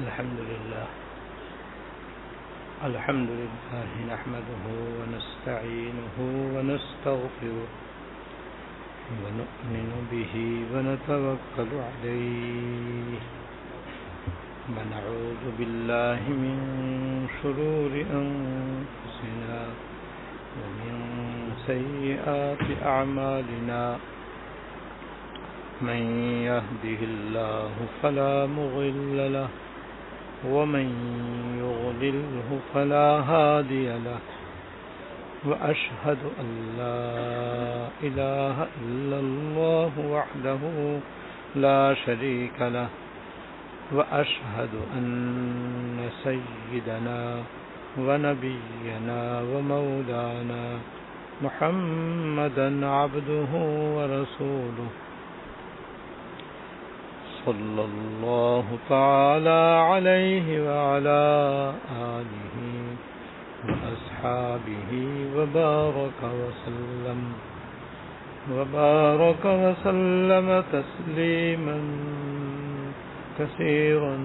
الحمد لله نحمده ونستعينه ونستغفره ونؤمن به ونتوكل عليه ونعوذ بالله من شرور أنفسنا ومن سيئات أعمالنا من يهده الله فلا مضل له ومن يضلله فلا هادي له وأشهد أن لا إله إلا الله وحده لا شريك له وأشهد أن سيدنا ونبينا ومولانا محمدا عبده ورسوله صلى الله تعالى عليه وعلى آله وأصحابه وبارك وسلم تسليما كثيرا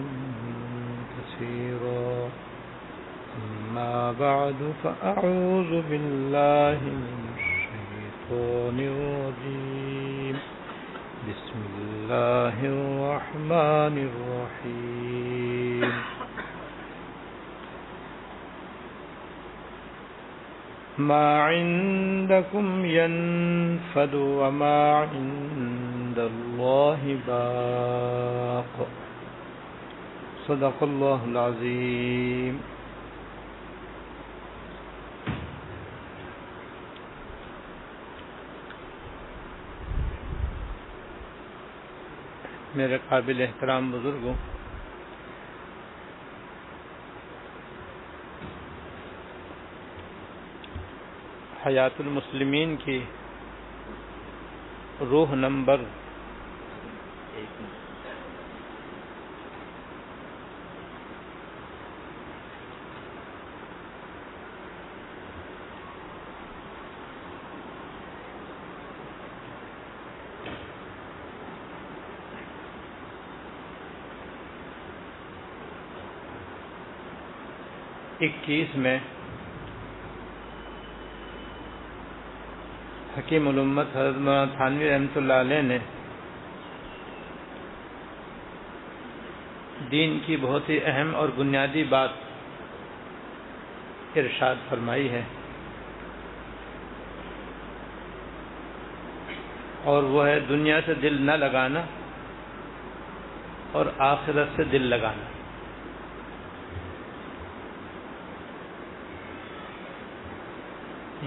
أما بعد فأعوذ بالله من الشيطان الرجيم بسم الله الرحمن الرحيم ما عندكم ينفد وما عند الله باق صدق الله العظيم. میرے قابل احترام بزرگوں، حیات المسلمین کی روح نمبر 21 میں حکیم الامت حضرت مولانا تھانوی رحمۃ اللہ علیہ نے دین کی بہت ہی اہم اور بنیادی بات ارشاد فرمائی ہے، اور وہ ہے دنیا سے دل نہ لگانا اور آخرت سے دل لگانا۔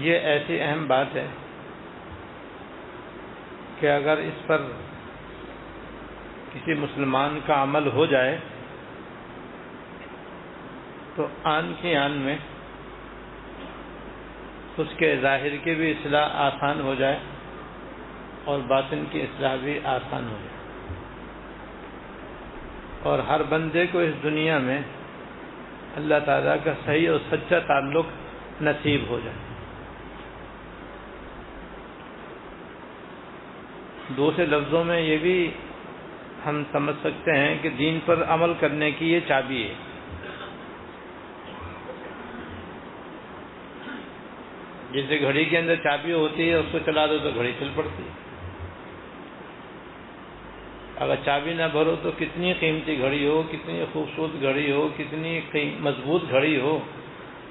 یہ ایسی اہم بات ہے کہ اگر اس پر کسی مسلمان کا عمل ہو جائے تو آن کی آن میں اس کے ظاہر کی بھی اصلاح آسان ہو جائے اور باطن کی اصلاح بھی آسان ہو جائے، اور ہر بندے کو اس دنیا میں اللہ تعالیٰ کا صحیح اور سچا تعلق نصیب ہو جائے۔ دوسرے لفظوں میں یہ بھی ہم سمجھ سکتے ہیں کہ دین پر عمل کرنے کی یہ چابی ہے۔ جیسے گھڑی کے اندر چابی ہوتی ہے، اس کو چلا دو تو گھڑی چل پڑتی ہے۔ اگر چابی نہ بھرو تو کتنی قیمتی گھڑی ہو، کتنی خوبصورت گھڑی ہو، کتنی مضبوط گھڑی ہو،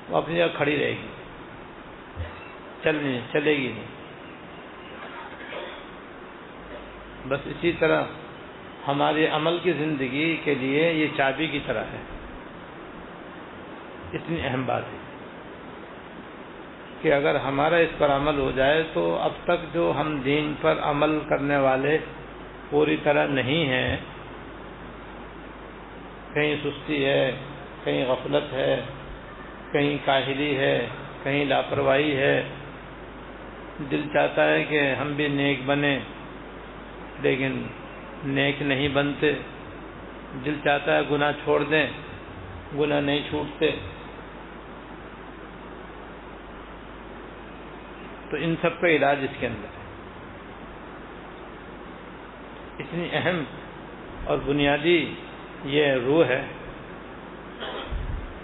وہ اپنی جگہ کھڑی رہے گی، چلے گی نہیں۔ بس اسی طرح ہمارے عمل کی زندگی کے لیے یہ چابی کی طرح ہے۔ اتنی اہم بات ہے کہ اگر ہمارا اس پر عمل ہو جائے تو اب تک جو ہم دین پر عمل کرنے والے پوری طرح نہیں ہیں، کہیں سستی ہے، کہیں غفلت ہے، کہیں کاہلی ہے، کہیں لاپرواہی ہے، دل چاہتا ہے کہ ہم بھی نیک بنیں لیکن نیک نہیں بنتے، دل چاہتا ہے گناہ چھوڑ دیں، گناہ نہیں چھوٹتے۔ تو ان سب کا علاج اس کے اندر ہے۔ اتنی اہم اور بنیادی یہ روح ہے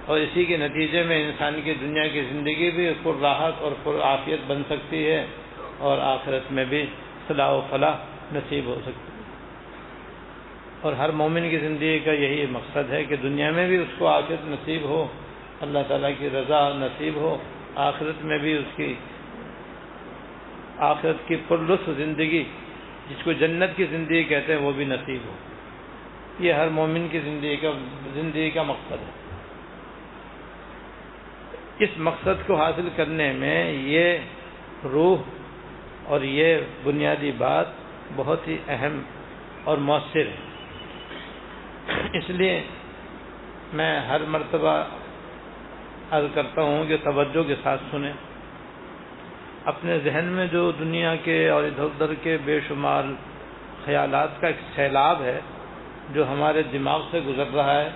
اور اسی کے نتیجے میں انسان کی دنیا کی زندگی بھی پر راحت اور پر عافیت بن سکتی ہے اور آخرت میں بھی صلاح و فلاح نصیب ہو سکتی ہے۔ اور ہر مومن کی زندگی کا یہی مقصد ہے کہ دنیا میں بھی اس کو عافیت نصیب ہو، اللہ تعالیٰ کی رضا نصیب ہو، آخرت میں بھی اس کی آخرت کی پرلطف زندگی جس کو جنت کی زندگی کہتے ہیں وہ بھی نصیب ہو۔ یہ ہر مومن کی زندگی کا مقصد ہے۔ اس مقصد کو حاصل کرنے میں یہ روح اور یہ بنیادی بات بہت ہی اہم اور مؤثر ہے۔ اس لیے میں ہر مرتبہ عرض کرتا ہوں کہ توجہ کے ساتھ سنیں۔ اپنے ذہن میں جو دنیا کے اور ادھر ادھر کے بے شمار خیالات کا ایک سیلاب ہے جو ہمارے دماغ سے گزر رہا ہے،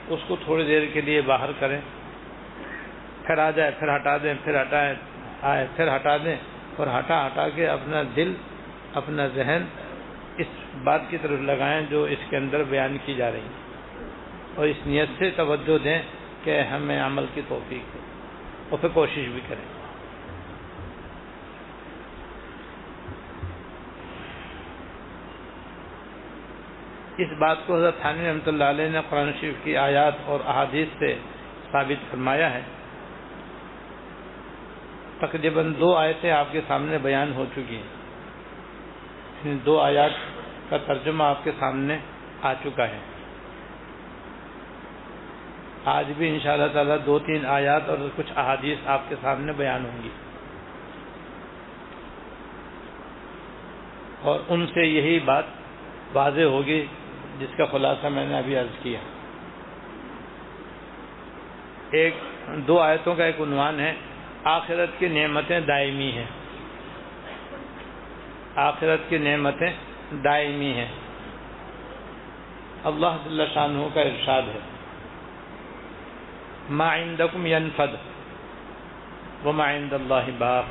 اس کو تھوڑی دیر کے لیے باہر کریں، پھر آ جائے، پھر ہٹا دیں، پھر ہٹائیں، آئے، پھر ہٹا دیں، اور ہٹا کے اپنا دل، اپنا ذہن اس بات کی طرف لگائیں جو اس کے اندر بیان کی جا رہی ہے، اور اس نیت سے توجہ دیں کہ ہمیں عمل کی توفیق دے، اور پھر کوشش بھی کریں۔ اس بات کو حضرت تھانوی رحمۃ اللہ علیہ نے قرآن شریف کی آیات اور احادیث سے ثابت فرمایا ہے۔ تقریباً 2 آیتیں آپ کے سامنے بیان ہو چکی ہیں، ان 2 آیات کا ترجمہ آپ کے سامنے آ چکا ہے۔ آج بھی انشاءاللہ تعالیٰ 2-3 آیات اور کچھ احادیث آپ کے سامنے بیان ہوں گی، اور ان سے یہی بات واضح ہوگی جس کا خلاصہ میں نے ابھی عرض کیا۔ 2 آیتوں کا ایک عنوان ہے آخرت کی نعمتیں دائمی ہیں۔ آخرت کی نعمتیں دائمی ہیں۔ اللہ جل شانہ کا ارشاد ہے، ما عندکم ینفد وما عند اللہ باق۔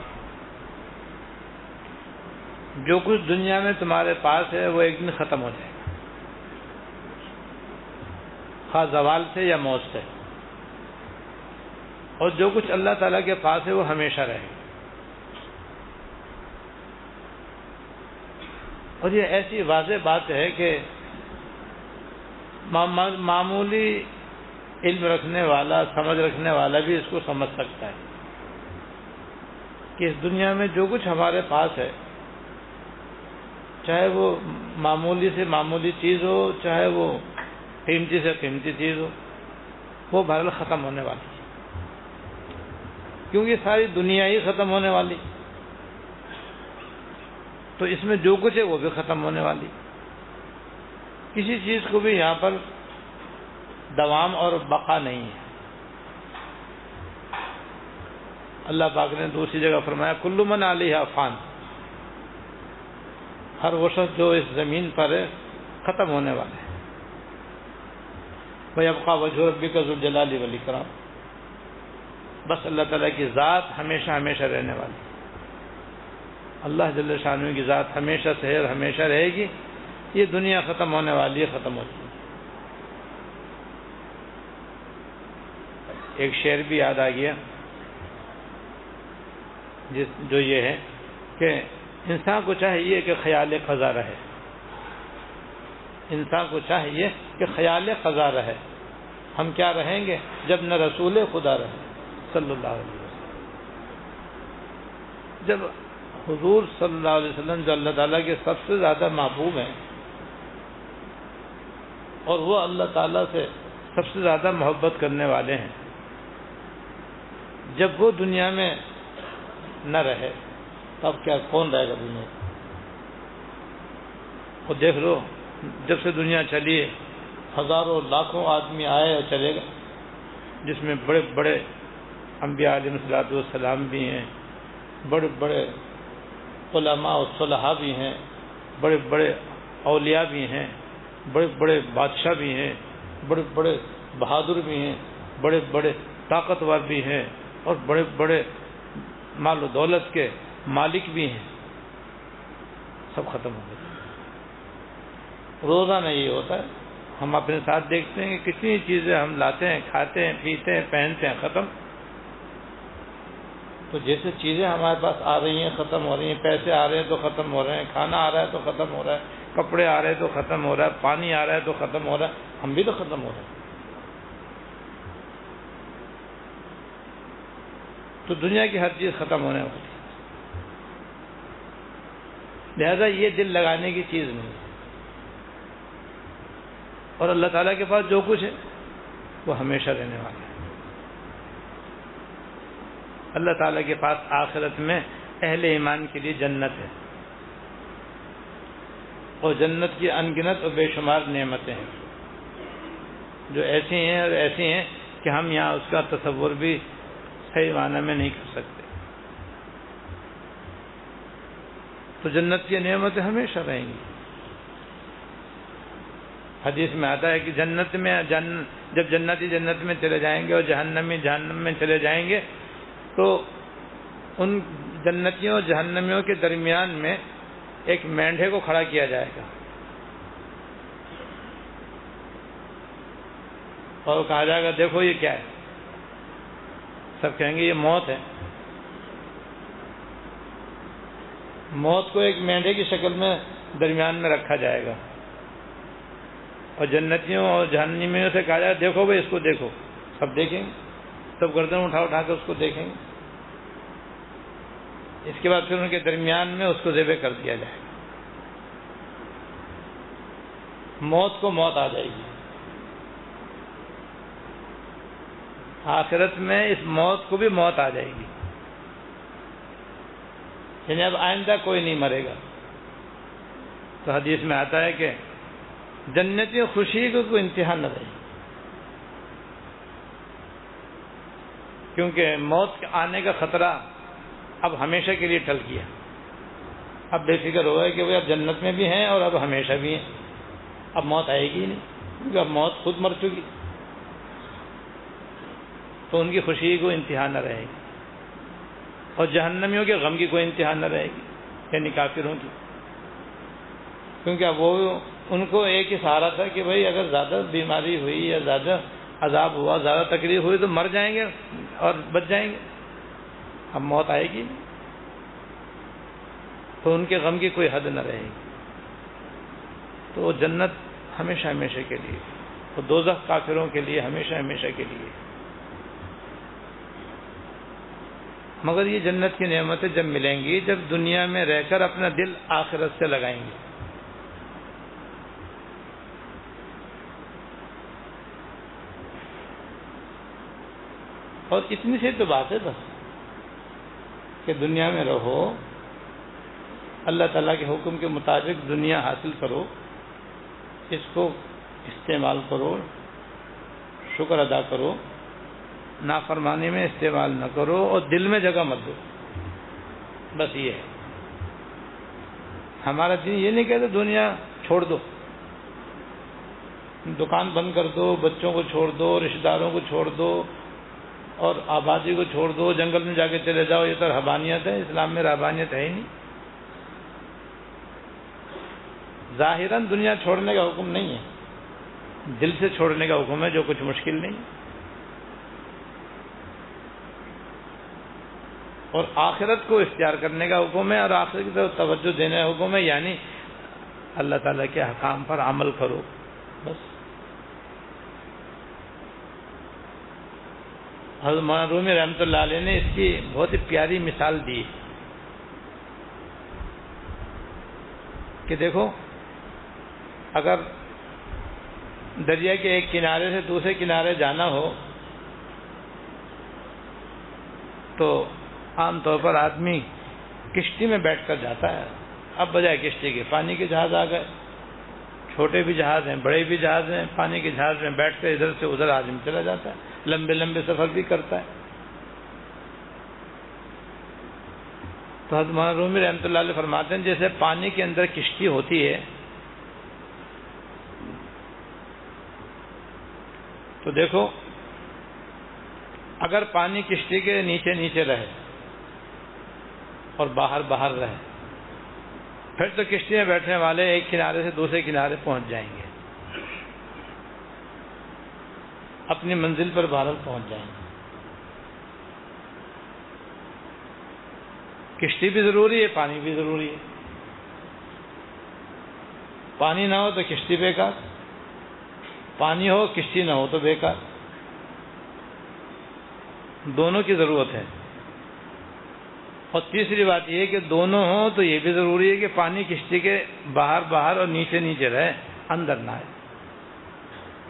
جو کچھ دنیا میں تمہارے پاس ہے وہ ایک دن ختم ہو جائے گا، خواہ زوال سے یا موت سے، اور جو کچھ اللہ تعالیٰ کے پاس ہے وہ ہمیشہ رہے گا۔ اور یہ ایسی واضح بات ہے کہ معمولی علم رکھنے والا، سمجھ رکھنے والا بھی اس کو سمجھ سکتا ہے کہ اس دنیا میں جو کچھ ہمارے پاس ہے، چاہے وہ معمولی سے معمولی چیز ہو، چاہے وہ قیمتی سے قیمتی چیز ہو، وہ بہرحال ختم ہونے والی ہے، کیونکہ ساری دنیا ہی ختم ہونے والی، تو اس میں جو کچھ ہے وہ بھی ختم ہونے والی۔ کسی چیز کو بھی یہاں پر دوام اور بقا نہیں ہے۔ اللہ پاک نے دوسری جگہ فرمایا کل من علیہا فان، ہر وہ شخص جو اس زمین پر ہے ختم ہونے والے ہیں۔ وَيَبْقَى وَجْهُ رَبِّكَ ذُو الْجَلَالِ وَالْإِكْرَامِ، بس اللہ تعالیٰ کی ذات ہمیشہ ہمیشہ رہنے والی، اللہ جل شانہ کی ذات ہمیشہ سے ہے اور ہمیشہ رہے گی۔ یہ دنیا ختم ہونے والی ہے، ختم ہوتی ہے۔ ایک شعر بھی یاد آ گیا جو یہ ہے کہ انسان کو چاہیے کہ خیال قضا رہے، انسان کو چاہیے کہ خیال قضا رہے۔ ہم کیا رہیں گے جب نہ رسول خدا رہے صلی اللہ علیہ وسلم، جب حضور صلی اللہ علیہ وسلم جو اللہ تعالیٰ کے سب سے زیادہ محبوب ہیں اور وہ اللہ تعالیٰ سے سب سے زیادہ محبت کرنے والے ہیں، جب وہ دنیا میں نہ رہے تب کیا کون رہے گا دنیا؟ اور دیکھ لو جب سے دنیا چلی ہے ہزاروں لاکھوں آدمی آئے اور چلے گئے، جس میں بڑے بڑے انبیاء علیہ الصلوۃ والسلام بھی ہیں، بڑے بڑے علماء و صلحاء بھی ہیں، بڑے بڑے اولیاء بھی ہیں، بڑے بڑے بادشاہ بھی ہیں، بڑے بڑے بہادر بھی ہیں، بڑے بڑے طاقتور بھی ہیں، اور بڑے بڑے مال و دولت کے مالک بھی ہیں، سب ختم ہو گئے۔ روزانہ یہ ہوتا ہے، ہم اپنے ساتھ دیکھتے ہیں کہ کتنی چیزیں ہم لاتے ہیں، کھاتے ہیں، پیتے ہیں، پہنتے ہیں، ختم. تو جیسے چیزیں ہمارے پاس آ رہی ہیں ختم ہو رہی ہیں، پیسے آ رہے ہیں تو ختم ہو رہے ہیں، کھانا آ رہا ہے تو ختم ہو رہا ہے، کپڑے آ رہے ہیں تو ختم ہو رہا ہے، پانی آ رہا ہے تو ختم ہو رہا ہے، ہم بھی تو ختم ہو رہے ہیں. تو دنیا کی ہر چیز ختم ہونے والی ہے. لہذا یہ دل لگانے کی چیز نہیں ہے. اور اللہ تعالیٰ کے پاس جو کچھ ہے وہ ہمیشہ رہنے والا ہے. اللہ تعالیٰ کے پاس آخرت میں اہل ایمان کے لیے جنت ہے، اور جنت کی ان گنت اور بے شمار نعمتیں ہیں جو ایسی ہیں اور ایسی ہیں کہ ہم یہاں اس کا تصور بھی صحیح معنی میں نہیں کر سکتے. تو جنت کی نعمتیں ہمیشہ رہیں گی. حدیث میں آتا ہے کہ جنت میں جب جنتی جنت میں چلے جائیں گے اور جہنمی جہنم میں چلے جائیں گے تو ان جنتیوں اور جہنمیوں کے درمیان میں ایک مینڈھے کو کھڑا کیا جائے گا اور کہا جائے گا دیکھو یہ کیا ہے. سب کہیں گے یہ موت ہے. موت کو ایک مینڈھے کی شکل میں درمیان میں رکھا جائے گا اور جنتیوں اور جہنمیوں سے کہا جائے گا دیکھو بھائی اس کو دیکھو. سب دیکھیں گے، سب گردن اٹھا اٹھا کے اس کو دیکھیں گے. اس کے بعد پھر ان کے درمیان میں اس کو ذبح کر دیا جائے گا. موت کو موت آ جائے گی. آخرت میں اس موت کو بھی موت آ جائے گی. یعنی اب آئندہ کوئی نہیں مرے گا. تو حدیث میں آتا ہے کہ جنتی خوشی کو کوئی انتہا نہ رہے، کیونکہ موت آنے کا خطرہ اب ہمیشہ کے لیے ٹل گیا. اب بے فکر ہو گئے کہ وہ اب جنت میں بھی ہیں اور اب ہمیشہ بھی ہیں. اب موت آئے گی نہیں کیونکہ اب موت خود مر چکی. تو ان کی خوشی کو انتہا نہ رہے گی اور جہنمیوں کے غم کی کوئی انتہا نہ رہے گی، یعنی کافروں کی. کیونکہ اب وہ ان کو ایک ہی سہارا تھا کہ بھئی اگر زیادہ بیماری ہوئی یا زیادہ عذاب ہوا، زیادہ تکلیف ہوئی تو مر جائیں گے اور بچ جائیں گے. اب موت آئے گی تو ان کے غم کی کوئی حد نہ رہے گی. تو جنت ہمیشہ ہمیشہ کے لیے، اور دوزخ کافروں کے لیے ہمیشہ ہمیشہ کے لیے. مگر یہ جنت کی نعمتیں جب ملیں گی جب دنیا میں رہ کر اپنا دل آخرت سے لگائیں گے. اور اتنی سی تو بات ہے بس کہ دنیا میں رہو، اللہ تعالیٰ کے حکم کے مطابق دنیا حاصل کرو، اس کو استعمال کرو، شکر ادا کرو، نافرمانی میں استعمال نہ کرو اور دل میں جگہ مت دو. بس یہ ہے ہمارا دین. یہ نہیں کہتے دنیا چھوڑ دو، دکان بند کر دو، بچوں کو چھوڑ دو، رشتہ داروں کو چھوڑ دو اور آبادی کو چھوڑ دو، جنگل میں جا کے چلے جاؤ. یہ تو رہبانیت ہے. اسلام میں رہبانیت ہے ہی نہیں. ظاہراً دنیا چھوڑنے کا حکم نہیں ہے، دل سے چھوڑنے کا حکم ہے، جو کچھ مشکل نہیں. اور آخرت کو اختیار کرنے کا حکم ہے اور آخرت کی طرف توجہ دینے کا حکم ہے. یعنی اللہ تعالیٰ کے احکام پر عمل کرو بس. حضرت مولانا رومی رحمۃ اللہ علیہ نے اس کی بہت ہی پیاری مثال دی کہ دیکھو اگر دریا کے ایک کنارے سے دوسرے کنارے جانا ہو تو عام طور پر آدمی کشتی میں بیٹھ کر جاتا ہے. اب بجائے کشتی کے پانی کے جہاز آ گئے. چھوٹے بھی جہاز ہیں، بڑے بھی جہاز ہیں. پانی کے جہاز میں بیٹھ کر ادھر سے ادھر آدمی چلا جاتا ہے، لمبے لمبے سفر بھی کرتا ہے. تو حضرت مولانا رومی رحمۃ اللہ علیہ فرماتے ہیں جیسے پانی کے اندر کشتی ہوتی ہے تو دیکھو اگر پانی کشتی کے نیچے نیچے رہے اور باہر باہر رہے پھر تو کشتی میں بیٹھنے والے ایک کنارے سے دوسرے کنارے پہنچ جائیں گے. اپنی منزل پر بہرحال پہنچ جائیں گے۔ کشتی بھی ضروری ہے، پانی بھی ضروری ہے۔ پانی نہ ہو تو کشتی بیکار، پانی ہو کشتی نہ ہو تو بیکار، دونوں کی ضرورت ہے۔ اور تیسری بات یہ کہ دونوں ہوں تو یہ بھی ضروری ہے کہ پانی کشتی کے باہر اور نیچے رہے، اندر نہ آئے،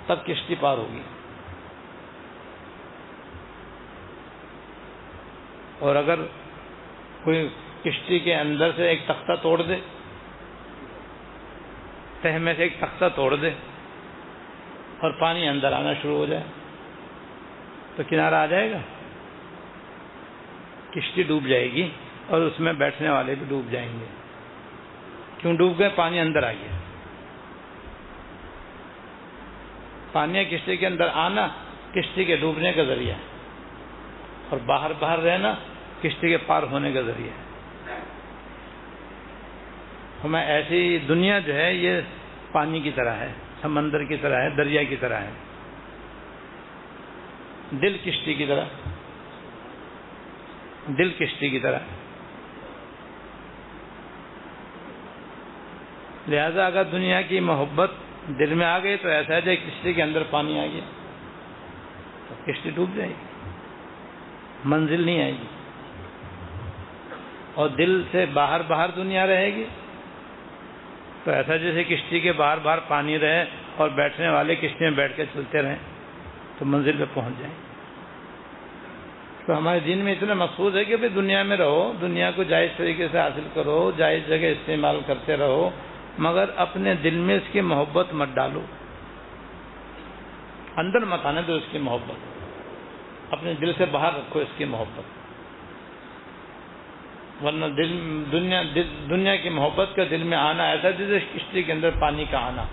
تب کشتی پار ہوگی۔ اور اگر کوئی کشتی کے اندر سے ایک تختہ توڑ دے، تہ میں سے ایک تختہ توڑ دے اور پانی اندر آنا شروع ہو جائے تو کنارہ آ جائے گا؟ کشتی ڈوب جائے گی اور اس میں بیٹھنے والے بھی ڈوب جائیں گے۔ کیوں ڈوب گئے؟ پانی اندر آ گیا۔ پانی کشتی کے اندر آنا کشتی کے ڈوبنے کا ذریعہ ہے، اور باہر رہنا کشتی کے پار ہونے کا ذریعہ ہے۔ ہمیں ایسی دنیا جو ہے یہ پانی کی طرح ہے، سمندر کی طرح ہے، دریا کی طرح ہے، دل کشتی کی طرح، دل کشتی کی طرح۔ لہذا اگر دنیا کی محبت دل میں آ گئی تو ایسا ہے جیسے کشتی کے اندر پانی آ گیا، تو کشتی ڈوب جائے گی، منزل نہیں آئے گی۔ اور دل سے باہر دنیا رہے گی تو ایسا جیسے کشتی کے باہر پانی رہے اور بیٹھنے والے کشتی میں بیٹھ کے چلتے رہیں تو منزل پہ پہنچ جائیں۔ تو ہمارے دین میں اتنا مقصود ہے کہ بھئی دنیا میں رہو، دنیا کو جائز طریقے سے حاصل کرو، جائز جگہ استعمال کرتے رہو، مگر اپنے دل میں اس کی محبت مت ڈالو، اندر مت آنے دو اس کی محبت، اپنے دل سے باہر رکھو اس کی محبت، ورنہ دنیا کی محبت کا دل میں آنا ایسا جیسے کشتی کے اندر پانی کا آنا،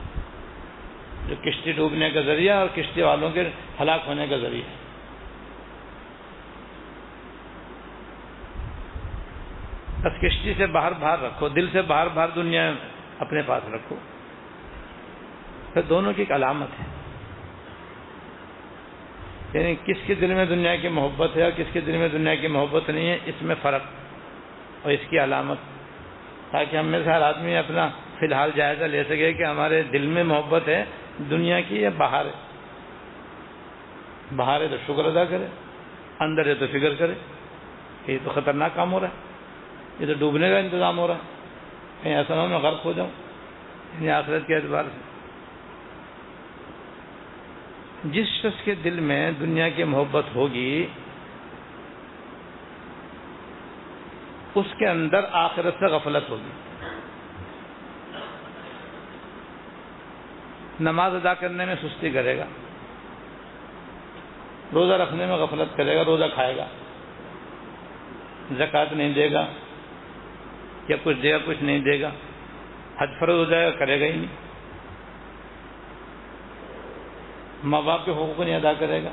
جو کشتی ڈوبنے کا ذریعہ اور کشتی والوں کے ہلاک ہونے کا ذریعہ ہے۔ بس کشتی سے باہر رکھو، دل سے باہر دنیا اپنے پاس رکھو، پھر دونوں کی ایک علامت ہے، یعنی کس کے دل میں دنیا کی محبت ہے اور کس کے دل میں دنیا کی محبت نہیں ہے، اس میں فرق اور اس کی علامت، تاکہ ہم میں سے ہر آدمی اپنا فی الحال جائزہ لے سکے کہ ہمارے دل میں محبت ہے دنیا کی یا باہر ہے۔ باہر ہے تو شکر ادا کرے، اندر ہے تو فکر کرے کہ یہ تو خطرناک کام ہو رہا ہے، یہ تو ڈوبنے کا انتظام ہو رہا ہے، کہیں ایسا نہ ہو میں غرق ہو جاؤں، یعنی آخرت کے اعتبار سے۔ جس شخص کے دل میں دنیا کی محبت ہوگی اس کے اندر آخرت سے غفلت ہوگی، نماز ادا کرنے میں سستی کرے گا، روزہ رکھنے میں غفلت کرے گا، روزہ کھائے گا، زکوٰۃ نہیں دے گا، یا کچھ دے گا کچھ نہیں دے گا، حج فرض ہو جائے گا کرے گا ہی نہیں، ماں باپ کے حقوق نہیں ادا کرے گا،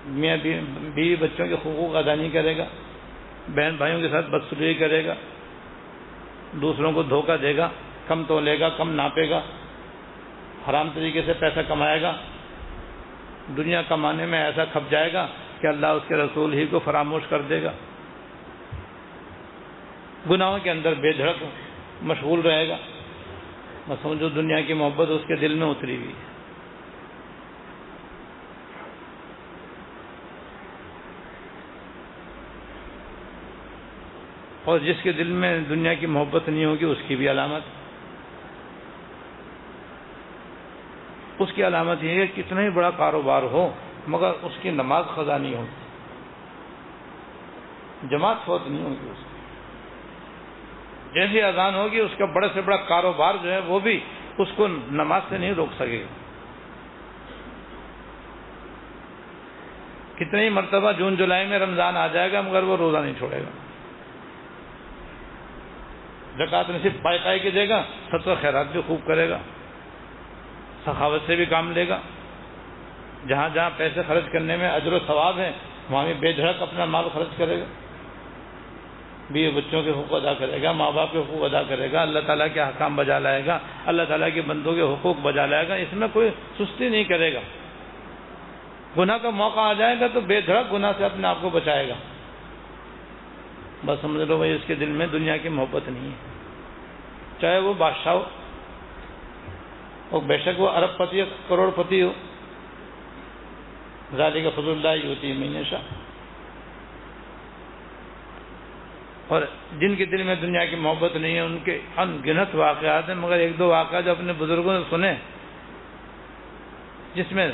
میاں بیوی بچوں کے حقوق ادا نہیں کرے گا، بہن بھائیوں کے ساتھ بدسلوکی کرے گا، دوسروں کو دھوکہ دے گا، کم تولے گا، کم ناپے گا، حرام طریقے سے پیسہ کمائے گا، دنیا کمانے میں ایسا کھپ جائے گا کہ اللہ اس کے رسول ہی کو فراموش کر دے گا، گناہوں کے اندر بے دھڑک مشغول رہے گا، بس سمجھو دنیا کی محبت اس کے دل میں اتری ہوئی ہے۔ اور جس کے دل میں دنیا کی محبت نہیں ہوگی اس کی بھی علامت، اس کی علامت یہ ہے کہ کتنا ہی بڑا کاروبار ہو مگر اس کی نماز قضا نہیں ہوگی، جماعت فوت نہیں ہوگی اس کی، جیسی اذان ہوگی اس کا بڑے سے بڑا کاروبار جو ہے وہ بھی اس کو نماز سے نہیں روک سکے گا۔ کتنی مرتبہ جون جولائی میں رمضان آ جائے گا مگر وہ روزہ نہیں چھوڑے گا، زکوٰۃ نصیب پائے کے دے گا، صدقہ خیرات بھی خوب کرے گا، سخاوت سے بھی کام لے گا، جہاں جہاں پیسے خرچ کرنے میں اجر و ثواب ہے وہاں بھی بے دھڑک اپنا مال خرچ کرے گا، بیوی بچوں کے حقوق ادا کرے گا، ماں باپ کے حقوق ادا کرے گا، اللہ تعالیٰ کے احکام بجا لائے گا، اللہ تعالیٰ کے بندوں کے حقوق بجا لائے گا، اس میں کوئی سستی نہیں کرے گا، گناہ کا موقع آ جائے گا تو بے دھڑک گناہ سے اپنے آپ کو بچائے گا. بس سمجھ لو بھائی اس کے دل میں دنیا کی محبت نہیں ہے، چاہے وہ بادشاہ ہو اور بے شک وہ ارب پتی ہو، کروڑ پتی ہو. ذالک فضل اللہ یؤتیہ من یشاء. اور جن کے دل میں دنیا کی محبت نہیں ہے ان کے ان گنت واقعات ہیں، مگر ایک دو واقعات جو اپنے بزرگوں نے سنے جس میں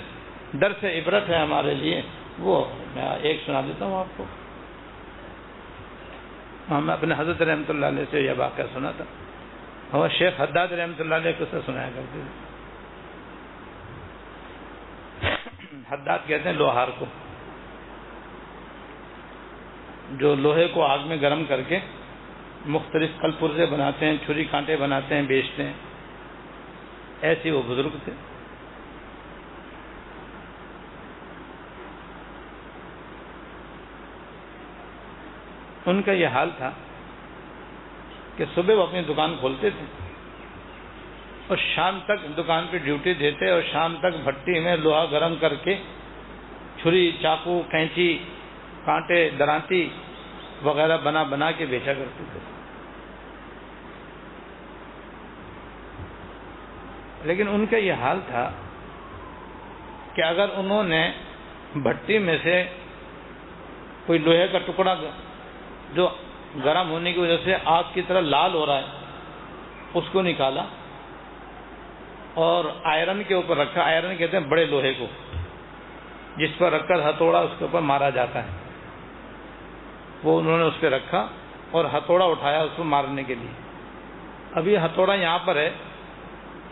درس عبرت ہے ہمارے لیے، وہ میں ایک سنا دیتا ہوں آپ کو. ہم اپنے حضرت رحمۃ اللہ علیہ سے یہ واقعہ سنا تھا، اور شیخ حداد رحمۃ اللہ علیہ کو سے سنایا کرتے تھے. حداد کہتے ہیں لوہار کو، جو لوہے کو آگ میں گرم کر کے مختلف کل پرزے بناتے ہیں، چھری کانٹے بناتے ہیں، بیچتے ہیں. ایسے وہ بزرگ تھے. ان کا یہ حال تھا کہ صبح وہ اپنی دکان کھولتے تھے اور شام تک دکان پہ ڈیوٹی دیتے، اور شام تک بھٹی میں لوہا گرم کر کے چھری، چاقو، کینچی، کانٹے، درانتی وغیرہ بنا بنا کے بیچا کرتے تھے. لیکن ان کا یہ حال تھا کہ اگر انہوں نے بھٹی میں سے کوئی لوہے کا ٹکڑا جو گرم ہونے کی وجہ سے آگ کی طرح لال ہو رہا ہے اس کو نکالا اور آئرن کے اوپر رکھا، آئرن کہتے ہیں بڑے لوہے کو جس پر رکھ کر ہتھوڑا اس کے اوپر مارا جاتا ہے، وہ انہوں نے اس پہ رکھا اور ہتھوڑا اٹھایا اس کو مارنے کے لیے. اب یہ ہتھوڑا یہاں پر ہے،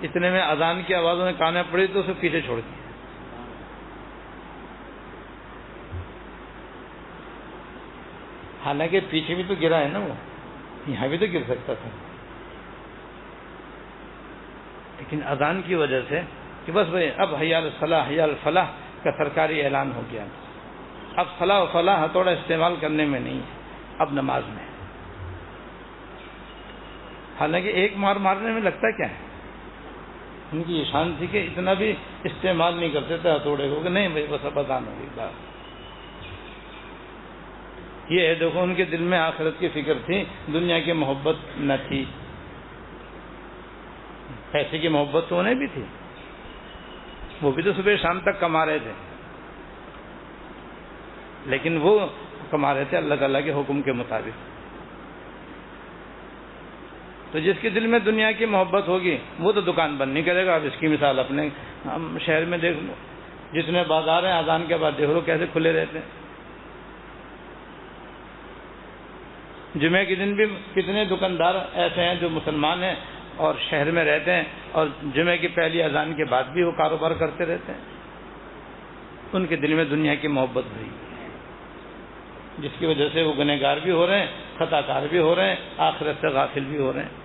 اتنے میں اذان کی آواز انہیں کان میں پڑی تو اسے پیچھے چھوڑ دیا. حالانکہ پیچھے بھی تو گرا ہے نا، وہ یہاں بھی تو گر سکتا تھا، لیکن اذان کی وجہ سے کہ بس بھائی اب حی علی الصلاح حی علی الفلاح کا سرکاری اعلان ہو گیا، اب صلاح و فلاح ہتھوڑا استعمال کرنے میں نہیں ہے، اب نماز میں. حالانکہ ایک مار مارنے میں لگتا کیا ہے. ان کی یہ شان تھی کہ اتنا بھی استعمال نہیں کرتے تھے ہتھوڑے کو، کہ نہیں بھائی بس اب اذان ہوگی بس. یہ ہے دیکھو ان کے دل میں آخرت کی فکر تھی، دنیا کی محبت نہ تھی. پیسے کی محبت تو انہیں بھی تھی، وہ بھی تو صبح شام تک کما رہے تھے، لیکن وہ کما رہے تھے اللہ تعالیٰ کے حکم کے مطابق. تو جس کے دل میں دنیا کی محبت ہوگی وہ تو دکان بند نہیں کرے گا. اب اس کی مثال اپنے ہم شہر میں دیکھ لو، جتنے بازار ہیں اذان کے بعد دیکھ لو کیسے کھلے رہتے ہیں. جمعے کے دن بھی کتنے دکاندار ایسے ہیں جو مسلمان ہیں اور شہر میں رہتے ہیں، اور جمعے کی پہلی اذان کے بعد بھی وہ کاروبار کرتے رہتے ہیں. ان کے دل میں دنیا کی محبت ہوئی، جس کی وجہ سے وہ گنہگار بھی ہو رہے ہیں، خطا کار بھی ہو رہے ہیں، آخرت سے غافل بھی ہو رہے ہیں.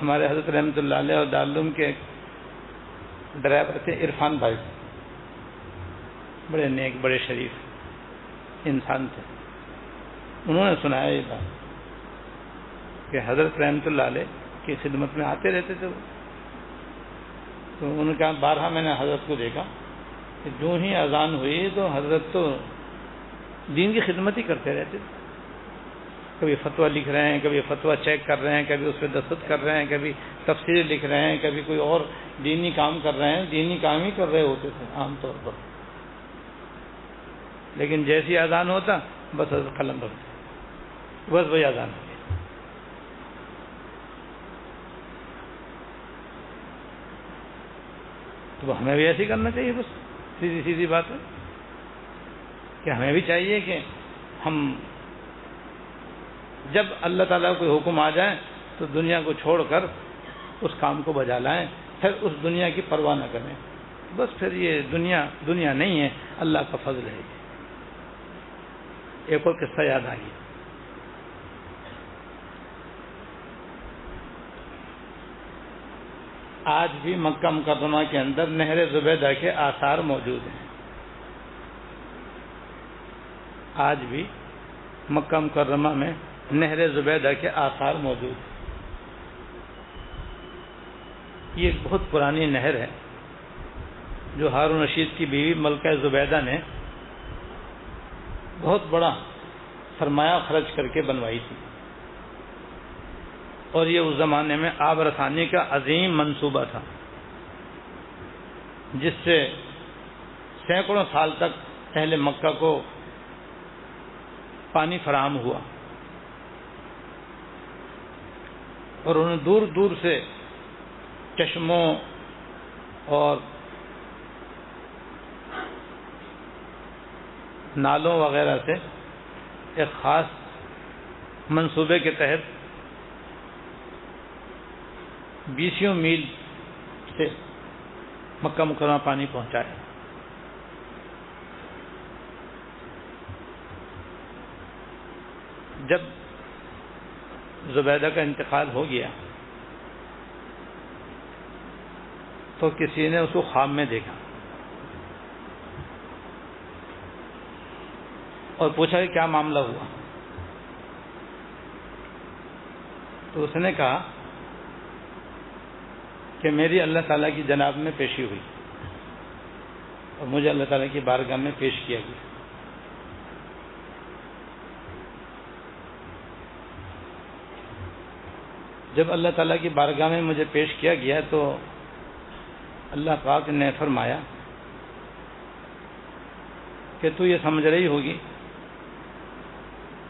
ہمارے حضرت رحمۃ اللہ علیہ اور دارالعلوم کے ڈرائیور تھے عرفان بھائی، بڑے نیک بڑے شریف انسان تھے. انہوں نے سنایا یہ بات کہ حضرت رحمۃ اللہ علیہ کی خدمت میں آتے رہتے تھے وہ. تو ان کا بارہا میں نے حضرت کو دیکھا کہ جو ہی اذان ہوئی تو حضرت تو دین کی خدمت ہی کرتے رہتے تھے. کبھی فتویٰ لکھ رہے ہیں، کبھی فتویٰ چیک کر رہے ہیں، کبھی اس پہ دستخط کر رہے ہیں، کبھی تفسیر لکھ رہے ہیں، کبھی کوئی اور دینی کام کر رہے ہیں. دینی کام ہی کر رہے ہوتے تھے عام طور پر. لیکن جیسی اذان ہوتا بس قلم رکھتے، بس وہی اذان ہوتی. تو ہمیں بھی ایسے ہی کرنا چاہیے. بس سیدھی سیدھی بات ہے کہ ہمیں بھی چاہیے کہ ہم جب اللہ تعالیٰ کو کوئی حکم آ جائے تو دنیا کو چھوڑ کر اس کام کو بجا لائیں، پھر اس دنیا کی پرواہ نہ کریں. بس پھر یہ دنیا نہیں ہے، اللہ کا فضل ہے. ایک اور قصہ یاد آ گیا. آج بھی مکہ مکرمہ کے اندر نہر زبیدہ کے آثار موجود ہیں. آج بھی مکہ مکرمہ میں نہر زبیدہ کے آثار موجود ہیں. یہ ایک بہت پرانی نہر ہے جو ہارون رشید کی بیوی ملکہ زبیدہ نے بہت بڑا سرمایہ خرچ کر کے بنوائی تھی، اور یہ اس زمانے میں آب رسانی کا عظیم منصوبہ تھا جس سے سینکڑوں سال تک اہل مکہ کو پانی فراہم ہوا، اور انہوں نے دور دور سے چشموں اور نالوں وغیرہ سے ایک خاص منصوبے کے تحت 20 میل سے مکہ مکرمہ پانی پہنچایا۔ جب زبیدہ کا انتقال ہو گیا تو کسی نے اس کو خواب میں دیکھا اور پوچھا کہ کیا معاملہ ہوا؟ تو اس نے کہا کہ میری اللہ تعالیٰ کی جناب میں پیشی ہوئی اور مجھے اللہ تعالیٰ کی بارگاہ میں پیش کیا گیا۔ جب اللہ تعالیٰ کی بارگاہ میں مجھے پیش کیا گیا تو اللہ پاک نے فرمایا کہ تو یہ سمجھ رہی ہوگی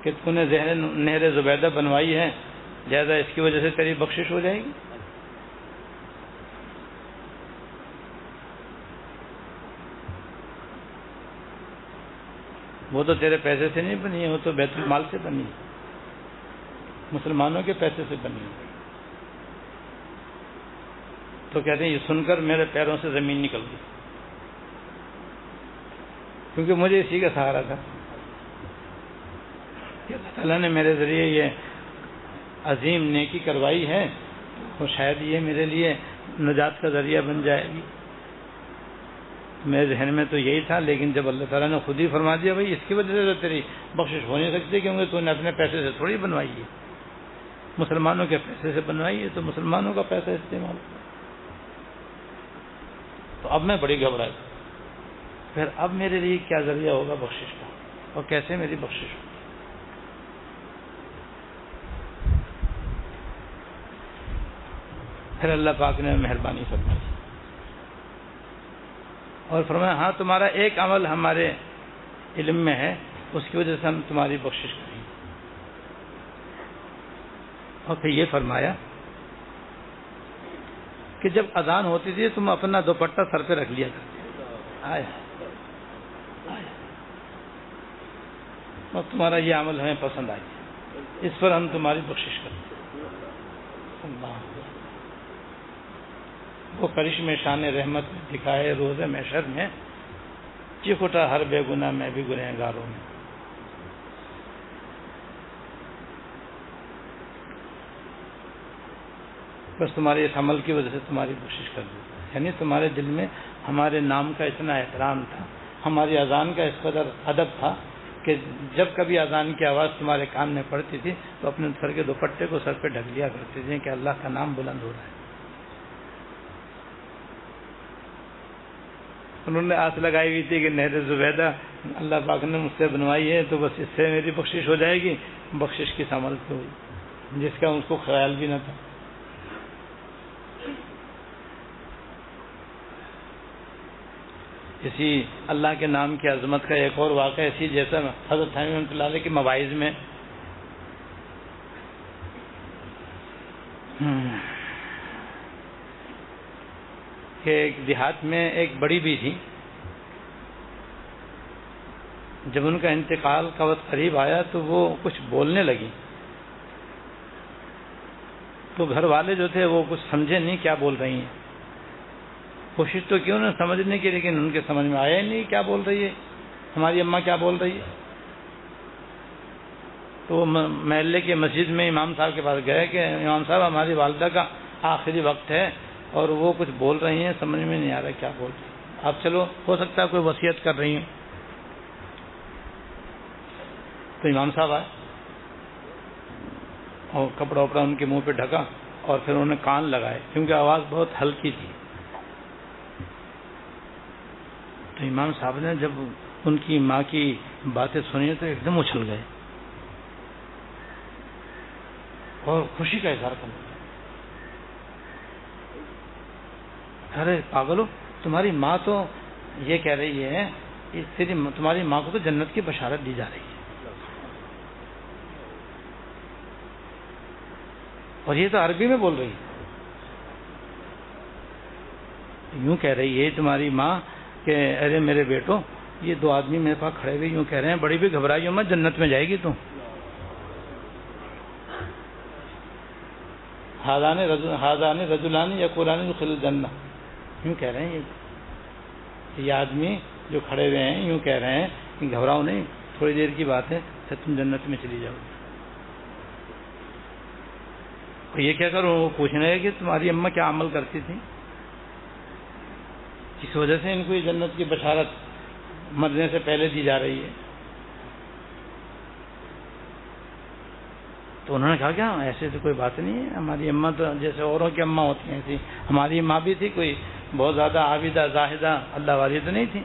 کہ تو نے نہر زبیدہ بنوائی ہے، لہذا اس کی وجہ سے تیری بخشش ہو جائے گی۔ وہ تو تیرے پیسے سے نہیں بنی ہے، وہ تو بیت المال سے بنی ہے، مسلمانوں کے پیسے سے بنی ہے۔ تو کہتے ہیں یہ سن کر میرے پیروں سے زمین نکل گئی، کیونکہ مجھے اسی کا سہارا تھا کہ اللہ تعالیٰ نے میرے ذریعے یہ عظیم نیکی کروائی ہے، تو شاید یہ میرے لیے نجات کا ذریعہ بن جائے گی۔ میرے ذہن میں تو یہی تھا، لیکن جب اللہ تعالیٰ نے خود ہی فرما دیا بھائی اس کی وجہ سے تو تیری بخشش ہو نہیں سکتی، کیونکہ تو نے اپنے پیسے سے تھوڑی بنوائی ہے، مسلمانوں کے پیسے سے بنوائی ہے، تو مسلمانوں کا پیسہ استعمال۔ تو اب میں بڑی گھبرائی، پھر اب میرے لیے کیا ذریعہ ہوگا بخشش کا، اور کیسے میری بخشش ہوگی؟ پھر اللہ پاک نے مہربانی فرمائی اور فرمایا ہاں تمہارا ایک عمل ہمارے علم میں ہے، اس کی وجہ سے ہم تمہاری بخشش کریں گے۔ اور پھر یہ فرمایا کہ جب اذان ہوتی تھی تم اپنا دوپٹہ سر پہ رکھ لیا کرتے، اور تمہارا یہ عمل ہمیں پسند آئی، اس پر ہم تمہاری بخشش کرتے ہیں۔ وہ کرشمے شان رحمت دکھائے روز محشر میں، چکھوٹا ہر بے گناہ میں بھی گنہگاروں میں۔ بس تمہارے اس عمل کی وجہ سے تمہاری بخشش کر دی، یعنی تمہارے دل میں ہمارے نام کا اتنا احترام تھا، ہماری اذان کا اس قدر ادب تھا کہ جب کبھی اذان کی آواز تمہارے کان میں پڑتی تھی تو اپنے سر کے دوپٹے کو سر پہ ڈھک لیا کرتے تھے کہ اللہ کا نام بلند ہو رہا ہے۔ انہوں نے آس لگائی ہوئی تھی کہ نہر زبیدہ اللہ پاک نے مجھ سے بنوائی ہے تو بس اس سے میری بخشش ہو جائے گی، بخشش کس عمل سے ہوئی جس کا اس کو خیال بھی نہ تھا۔ اسی اللہ کے نام کی عظمت کا ایک اور واقعہ اسی جیسا حضرت تھانوی رحمۃ اللہ علیہ کے مواعظ میں کہ ایک دیہات میں ایک بڑی بھی تھی، جب ان کا انتقال کا وقت قریب آیا تو وہ کچھ بولنے لگی، تو گھر والے جو تھے وہ کچھ سمجھے نہیں کیا بول رہی ہیں، کوشش تو کیوں نہ سمجھنے کی، لیکن ان کے سمجھ میں آیا ہی نہیں کیا بول رہی ہے، ہماری اماں کیا بول رہی ہے۔ تو وہ محلے کے مسجد میں امام صاحب کے پاس گئے کہ امام صاحب ہماری والدہ کا آخری وقت ہے اور وہ کچھ بول رہی ہیں، سمجھ میں نہیں آ رہا کیا بول رہی ہیں، آپ چلو ہو سکتا ہے کوئی وصیت کر رہی ہیں۔ تو امام صاحب آئے اور کپڑا وپڑا ان کے منہ پہ ڈھکا اور پھر انہوں نے کان لگائے کیونکہ آواز بہت ہلکی تھی. تو امام صاحب نے جب ان کی ماں کی باتیں سنی تو ایک دم اچھل گئے اور خوشی کا اظہار کرنے لگے. ارے پاگلو، تمہاری ماں تو یہ کہہ رہی ہے، تمہاری ماں کو تو جنت کی بشارت دی جا رہی ہے، اور یہ تو عربی میں بول رہی ہے. یوں کہہ رہی ہے تمہاری ماں کہ ارے میرے بیٹو، یہ دو آدمی میرے پاس کھڑے ہوئے یوں کہہ رہے ہیں بڑی بھی گھبرائیو مت، جنت میں جائے گی تو. ہاذان رجلان یقولان ادخل الجنہ، یوں کہہ رہے ہیں یہ آدمی جو کھڑے ہوئے ہیں یوں کہہ رہے ہیں کہ گھبراؤ نہیں، تھوڑی دیر کی بات ہے پھر تم جنت میں چلی جاؤ. اور یہ کہہ کر وہ پوچھنے لگے کہ تمہاری اماں کیا عمل کرتی تھی، اس وجہ سے ان کو یہ جنت کی بشارت مرنے سے پہلے دی جا رہی ہے. تو انہوں نے کہا کیا ایسے تو کوئی بات نہیں ہے، ہماری اماں تو جیسے اوروں کی اماں ہوتی ہیں تھی، ہماری ماں بھی تھی کوئی بہت زیادہ عابدہ زاہدہ اللہ والی تو نہیں تھی.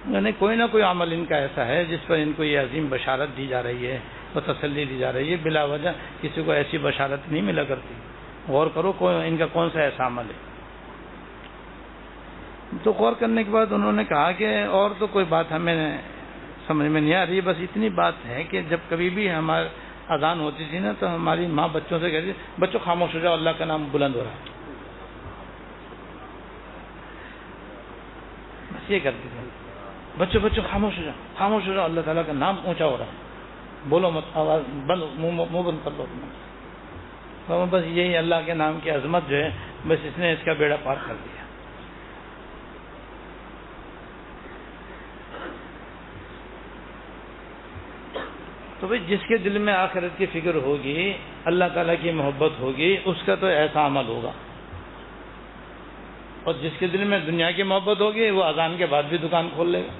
یعنی کوئی نہ کوئی عمل ان کا ایسا ہے جس پر ان کو یہ عظیم بشارت دی جا رہی ہے اور تسلی دی جا رہی ہے. بلا وجہ کسی کو ایسی بشارت نہیں ملا کرتی. غور کرو ان کا کون سا ایسا عمل ہے. تو غور کرنے کے بعد انہوں نے کہا کہ اور تو کوئی بات ہمیں سمجھ میں نہیں آ رہی، بس اتنی بات ہے کہ جب کبھی بھی ہمارے اذان ہوتی تھی نا تو ہماری ماں بچوں سے کہتی بچوں خاموش ہو جاؤ، اللہ کا نام بلند ہو رہا ہے. بس یہ کرتی تھی، بچوں خاموش ہو جاؤ، اللہ تعالیٰ کا نام اونچا ہو رہا ہے، بولو مت، آواز بند، منہ بند کر لو. بس یہی اللہ کے نام کی عظمت جو ہے بس اس نے اس کا بیڑا پار کر دیا. تو بھائی جس کے دل میں آخرت کی فکر ہوگی، اللہ تعالیٰ کی محبت ہوگی، اس کا تو ایسا عمل ہوگا. اور جس کے دل میں دنیا کی محبت ہوگی وہ اذان کے بعد بھی دکان کھول لے گا،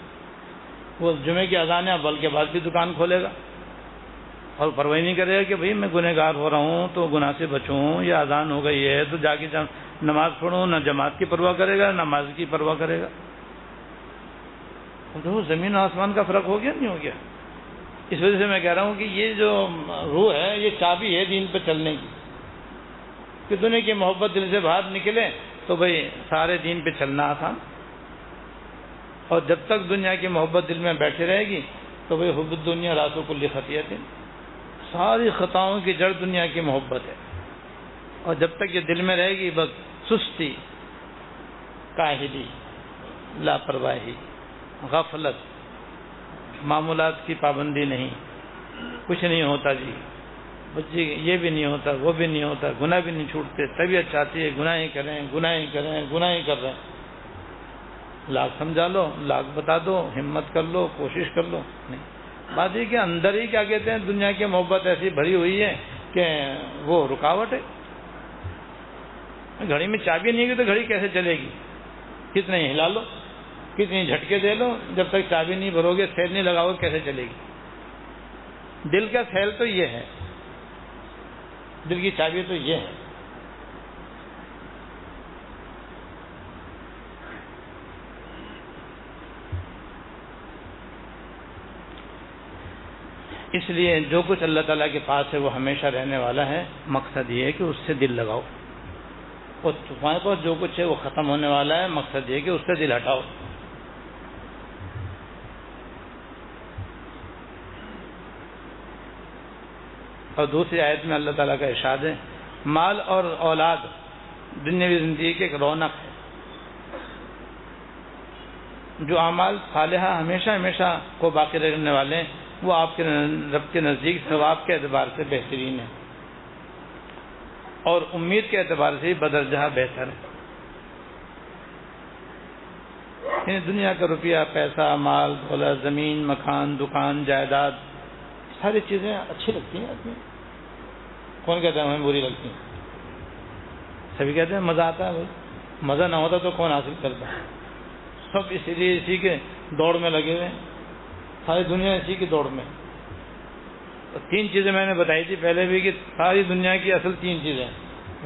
وہ جمعے کی اذان یا بل کے بعد بھی دکان کھولے گا اور پرواہ نہیں کرے گا کہ بھئی میں گنہگار ہو رہا ہوں تو گناہ سے بچوں، یہ اذان ہو گئی ہے تو جا کے نماز پڑھوں. نہ جماعت کی پرواہ کرے گا، نماز کی پرواہ کرے گا. تو زمین و آسمان کا فرق ہو گیا نہیں ہو گیا. اس وجہ سے میں کہہ رہا ہوں کہ یہ جو روح ہے یہ چابی ہے دین پہ چلنے کی، کہ دنیا کی محبت دل سے باہر نکلے تو بھئی سارے دین پہ چلنا آسان. اور جب تک دنیا کی محبت دل میں بیٹھے رہے گی تو بھئی حب الدنیا راسو کل خطیئۃ، ساری خطاؤں کی جڑ دنیا کی محبت ہے. اور جب تک یہ دل میں رہے گی بس سستی، کاہلی، لاپرواہی، غفلت، معمولات کی پابندی نہیں، کچھ نہیں ہوتا جی، بچے یہ بھی نہیں ہوتا وہ بھی نہیں ہوتا، گناہ بھی نہیں چھوٹتے، طبیعت چاہتی ہے گناہ ہی کریں، گناہ ہی کر رہے ہیں. لاکھ سمجھا لو، لاکھ بتا دو، ہمت کر لو، کوشش کر لو، نہیں. بات یہ کہ اندر ہی کیا کہتے ہیں دنیا کی محبت ایسی بھری ہوئی ہے کہ وہ رکاوٹ ہے. گھڑی میں چابی نہیں ہوگی تو گھڑی کیسے چلے گی؟ کتنے ہی ہلا لو، کتنی جھٹکے دے لو، جب تک چابی نہیں بھرو گے، سیل نہیں لگاؤ گے، کیسے چلے گی؟ دل کا سیل تو یہ ہے، دل کی چابی تو یہ ہے. اس لیے جو کچھ اللہ تعالیٰ کے پاس ہے وہ ہمیشہ رہنے والا ہے. مقصد یہ ہے کہ اس سے دل لگاؤ، اور تمہارے پاس جو کچھ ہے وہ ختم ہونے والا ہے. مقصد یہ ہے کہ اس سے دل ہٹاؤ. اور دوسری آیت میں اللہ تعالیٰ کا ارشاد ہے مال اور اولاد دنیاوی زندگی کی ایک رونق ہے. جو اعمال صالحہ ہمیشہ کو باقی رہنے والے ہیں وہ آپ کے رب کے نزدیک ثواب کے اعتبار سے بہترین ہے اور امید کے اعتبار سے بدرجہ بہتر ہے. یعنی دنیا کا روپیہ، پیسہ، مال، دولت، زمین، مکان، دکان، جائیداد، ساری چیزیں اچھی لگتی ہیں آدمی. کون کہتا ہے ہمیں بری لگتی ہیں؟ سبھی کہتے ہیں مزہ آتا ہے. بھائی مزہ نہ ہوتا تو کون حاصل کرتا ہے؟ سب اسی لیے اسی کے دوڑ میں لگے ہوئے ہیں، ساری دنیا اسی کی دوڑ میں. تین چیزیں میں نے بتائی تھی پہلے بھی کہ ساری دنیا کی اصل تین چیزیں،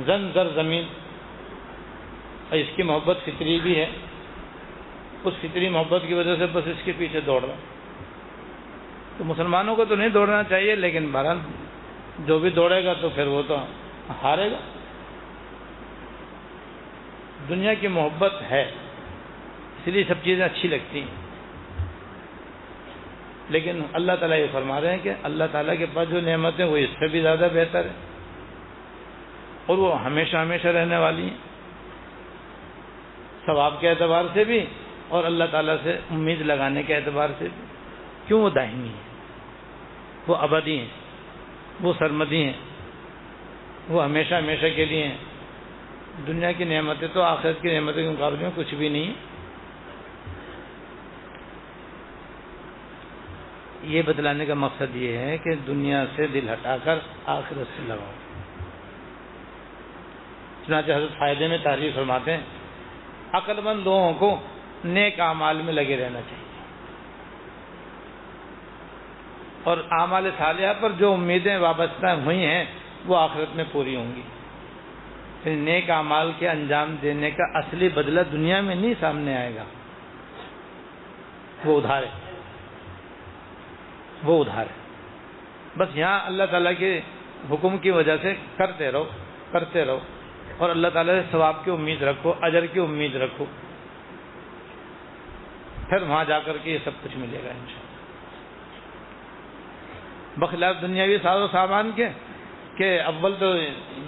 زن زر زمین، اور اس کی محبت فطری بھی ہے، اس فطری محبت کی وجہ سے بس اس کے پیچھے دوڑ رہا. تو مسلمانوں کو تو نہیں دوڑنا چاہیے، لیکن بہرحال جو بھی دوڑے گا تو پھر وہ تو ہارے گا. دنیا کی محبت ہے، اس لیے سب چیزیں اچھی لگتی ہیں، لیکن اللہ تعالیٰ یہ فرما رہے ہیں کہ اللہ تعالیٰ کے پاس جو نعمتیں وہ اس سے بھی زیادہ بہتر ہے، اور وہ ہمیشہ ہمیشہ رہنے والی ہیں، ثواب کے اعتبار سے بھی اور اللہ تعالیٰ سے امید لگانے کے اعتبار سے بھی. کیوں؟ وہ دائمی ہیں، وہ ابدی ہیں، وہ سرمدی ہیں، وہ ہمیشہ ہمیشہ کے لیے ہیں. دنیا کی نعمتیں تو آخرت کی نعمتوں کے مقابلے میں کچھ بھی نہیں ہیں. یہ بتلانے کا مقصد یہ ہے کہ دنیا سے دل ہٹا کر آخرت سے لگاؤ. چنانچہ حضرت فائدے میں تحریر فرماتے ہیں عقل مند لوگوں کو نیک اعمال میں لگے رہنا چاہیے، اور اعمال صالحہ پر جو امیدیں وابستہ ہوئی ہیں وہ آخرت میں پوری ہوں گی. نیک اعمال کے انجام دینے کا اصلی بدلہ دنیا میں نہیں سامنے آئے گا، وہ ادھار ہے، وہ ادھار ہے. بس یہاں اللہ تعالیٰ کے حکم کی وجہ سے کرتے رہو اور اللہ تعالیٰ سے ثواب کی امید رکھو، اجر کی امید رکھو، پھر وہاں جا کر کے یہ سب کچھ ملے گا انشاءاللہ. بخلاف دنیاوی ساز و سامان کے کہ اول تو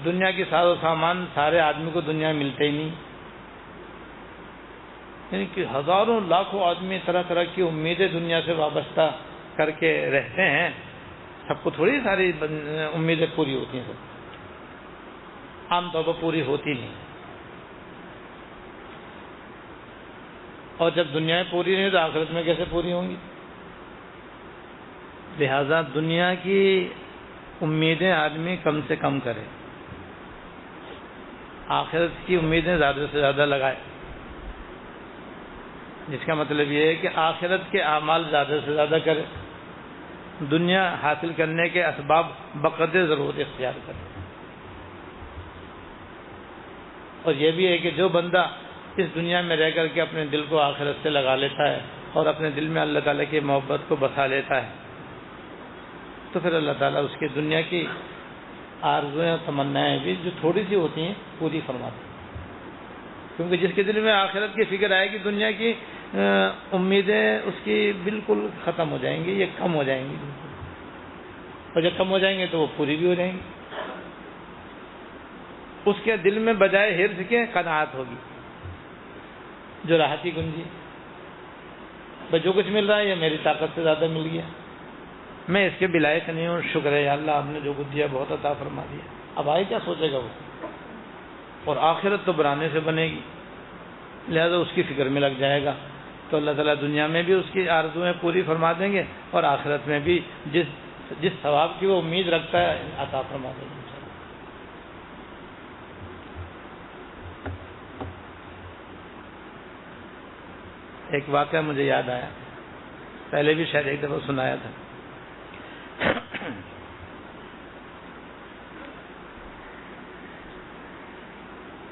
دنیا کی ساز و سامان سارے آدمی کو دنیا میں ملتے ہی نہیں، یعنی کہ ہزاروں لاکھوں آدمی طرح طرح کی امیدیں دنیا سے وابستہ کر کے رہتے ہیں. سب کو تھوڑی ساری امیدیں پوری ہوتی ہیں، سب عام طور پر پوری ہوتی نہیں. اور جب دنیا میں پوری نہیں تو آخرت میں کیسے پوری ہوں گی؟ لہذا دنیا کی امیدیں آدمی کم سے کم کرے، آخرت کی امیدیں زیادہ سے زیادہ لگائے. جس کا مطلب یہ ہے کہ آخرت کے اعمال زیادہ سے زیادہ کرے، دنیا حاصل کرنے کے اسباب بقدر ضرورت اختیار کرے. اور یہ بھی ہے کہ جو بندہ اس دنیا میں رہ کر کے اپنے دل کو آخرت سے لگا لیتا ہے اور اپنے دل میں اللہ تعالیٰ کی محبت کو بسا لیتا ہے تو پھر اللہ تعالیٰ اس کے دنیا کی آرزویں اور تمنائیں بھی جو تھوڑی سی ہوتی ہیں پوری فرماتے ہیں. کیونکہ جس کے دل میں آخرت کی فکر آئے گی دنیا کی امیدیں اس کی بالکل ختم ہو جائیں گی، یہ کم ہو جائیں گی، اور جب کم ہو جائیں گے تو وہ پوری بھی ہو جائیں گی. اس کے دل میں بجائے حرص کے قناعت ہوگی، جو راحتی گنجی، بس جو کچھ مل رہا ہے یہ میری طاقت سے زیادہ مل گیا، میں اس کے بلائق نہیں ہوں، شکر ہے یا اللہ آپ نے جو کچھ دیا بہت عطا فرما دیا. اب آئے کیا سوچے گا وہ؟ اور آخرت تو بنانے سے بنے گی، لہذا اس کی فکر میں لگ جائے گا تو اللہ تعالیٰ دنیا میں بھی اس کی آرزویں پوری فرما دیں گے اور آخرت میں بھی جس ثواب کی وہ امید رکھتا ہے عطا فرما دیں گے. ایک واقعہ مجھے یاد آیا، پہلے بھی شاید ایک دفعہ سنایا تھا.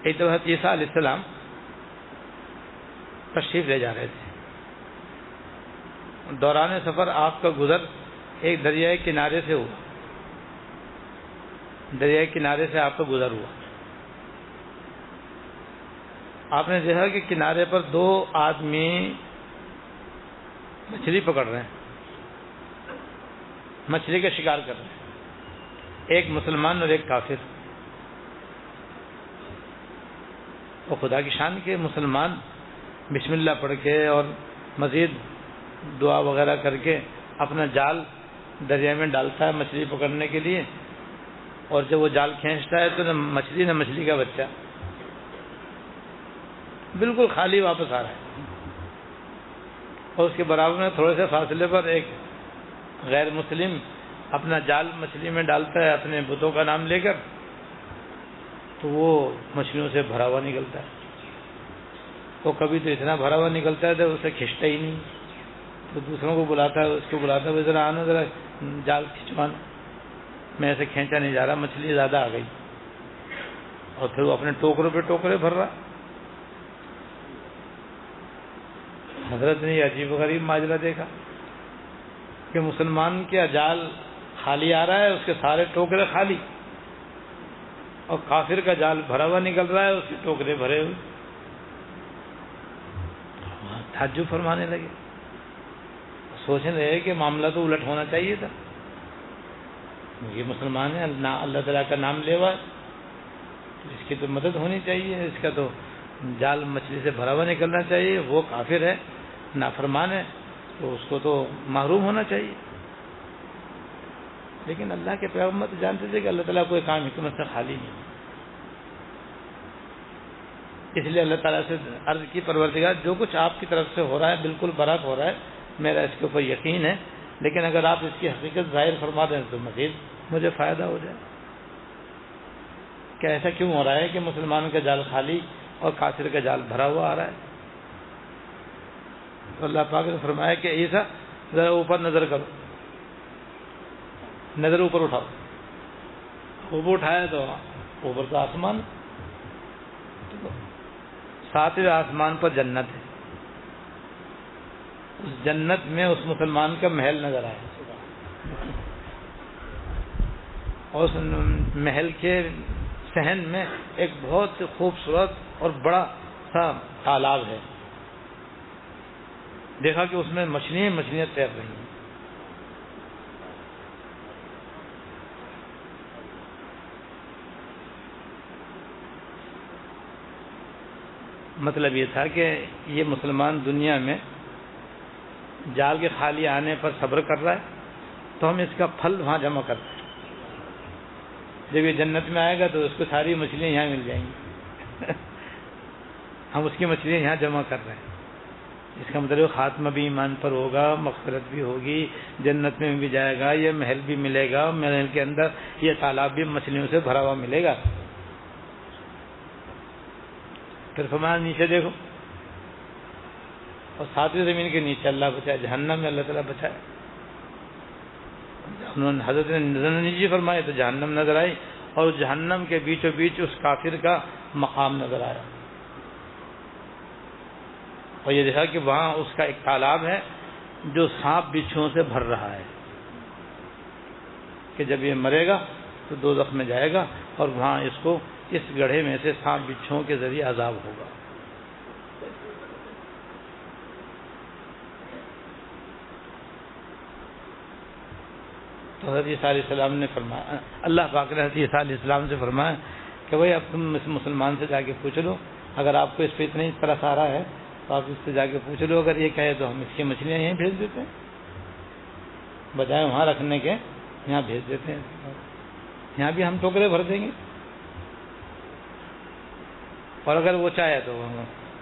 ایک دفعہ عیسیٰ علیہ السلام تشریف لے جا رہے تھے. دوران سفر آپ کا گزر ایک دریائے کنارے سے ہوا، دریائے کنارے سے آپ کا گزر ہوا. آپ نے دیکھا کہ کنارے پر دو آدمی مچھلی پکڑ رہے ہیں، مچھلی کا شکار کر رہے ہیں، ایک مسلمان اور ایک کافر. اور خدا کی شان کے مسلمان بسم اللہ پڑھ کے اور مزید دعا وغیرہ کر کے اپنا جال دریا میں ڈالتا ہے مچھلی پکڑنے کے لیے، اور جب وہ جال کھینچتا ہے تو نہ مچھلی کا بچہ، بالکل خالی واپس آ رہا ہے. اور اس کے برابر میں تھوڑے سے فاصلے پر ایک غیر مسلم اپنا جال مچھلی میں ڈالتا ہے اپنے بتوں کا نام لے کر، تو وہ مچھلیوں سے بھرا ہوا نکلتا ہے. وہ کبھی تو اتنا بھرا ہوا نکلتا ہے تو اسے کھینچتا ہی نہیں، تو دوسروں کو بلاتا ہے، اس کو بلاتا ہے ذرا آنا، ذرا جال کھینچوانا. میں ایسے کھینچا نہیں جا رہا، مچھلی زیادہ آ گئی، اور پھر وہ اپنے ٹوکروں پہ ٹوکرے بھر رہا۔ حضرت نے یہ عجیب و غریب ماجرا دیکھا کہ مسلمان کا جال خالی آ رہا ہے، اس کے سارے ٹوکرے خالی، اور کافر کا جال بھرا ہوا نکل رہا ہے، اس کے ٹوکرے بھرے ہوئے۔ تعجب فرمانے لگے، سوچنے لگے کہ معاملہ تو الٹ ہونا چاہیے تھا، یہ مسلمان ہے، اللہ تعالیٰ کا نام لے ہوا ہے، اس کی تو مدد ہونی چاہیے، اس کا تو جال مچھلی سے بھرا ہوا نکلنا چاہیے، وہ کافر ہے، نافرمان ہے، تو اس کو تو محروم ہونا چاہیے۔ لیکن اللہ کے پیغمبر تو جانتے تھے کہ اللہ تعالیٰ کوئی کام حکمت سے خالی نہیں، اس لیے اللہ تعالیٰ سے عرض کی پروردگار جو کچھ آپ کی طرف سے ہو رہا ہے بالکل برحق ہو رہا ہے، میرا اس کے اوپر یقین ہے، لیکن اگر آپ اس کی حقیقت ظاہر فرما دیں تو مزید مجھے فائدہ ہو جائے۔ کہ ایسا کیوں ہو رہا ہے کہ مسلمان کا جال خالی اور کافر کا جال بھرا ہوا آ رہا ہے؟ تو اللہ پاک نے فرمایا کہ عیسیٰ ذرا اوپر نظر کرو، نظر اوپر اٹھاؤ۔ اوپر اٹھایا تو اوپر تو آسمان، ساتویں آسمان پر جنت ہے، اس جنت میں اس مسلمان کا محل نظر آیا، اور اس محل کے صحن میں ایک بہت خوبصورت اور بڑا سا تالاب ہے، دیکھا کہ اس میں مچھلیاں تیر رہی ہیں۔ مطلب یہ تھا کہ یہ مسلمان دنیا میں جال کے خالی آنے پر صبر کر رہا ہے، تو ہم اس کا پھل وہاں جمع کرتے ہیں، جب یہ جنت میں آئے گا تو اس کو ساری مچھلیاں یہاں مل جائیں گی ہم اس کی مچھلیاں یہاں جمع کر رہے ہیں۔ اس کا مطلب خاتمہ بھی ایمان پر ہوگا، مغفرت بھی ہوگی، جنت میں بھی جائے گا، یہ محل بھی ملے گا، محل کے اندر یہ تالاب بھی مچھلیوں سے بھرا ہوا ملے گا۔ پھر فرمایا نیچے دیکھو، اور ساتویں زمین کے نیچے اللہ بچائے، جہنم میں اللہ تعالیٰ بچائے۔ انہوں نے حضرت نے نظر نیچے فرمائے تو جہنم نظر آئی، اور جہنم کے بیچوں بیچ اس کافر کا مقام نظر آیا، اور یہ دیکھا کہ وہاں اس کا ایک تالاب ہے جو سانپ بچھوؤں سے بھر رہا ہے، کہ جب یہ مرے گا تو دوزخ میں جائے گا، اور وہاں اس کو اس گڑھے میں سے سانپ بچھوؤں کے ذریعے عذاب ہوگا۔ تو حضرت عیسیٰ علیہ السلام نے فرمایا، اللہ پاک نے حضرت عیسیٰ علیہ السلام سے فرمایا کہ بھائی اب تم اس مسلمان سے جا کے پوچھ لو، اگر آپ کو اس پہ اتنا طرح آ رہا ہے تو آپ اس سے جا کے پوچھ لو، اگر یہ کہے تو ہم اس کی مچھلیاں یہیں بھیج دیتے ہیں، بجائے وہاں رکھنے کے یہاں بھیج دیتے ہیں، یہاں بھی ہم ٹوکرے بھر دیں گے، اور اگر وہ چاہے تو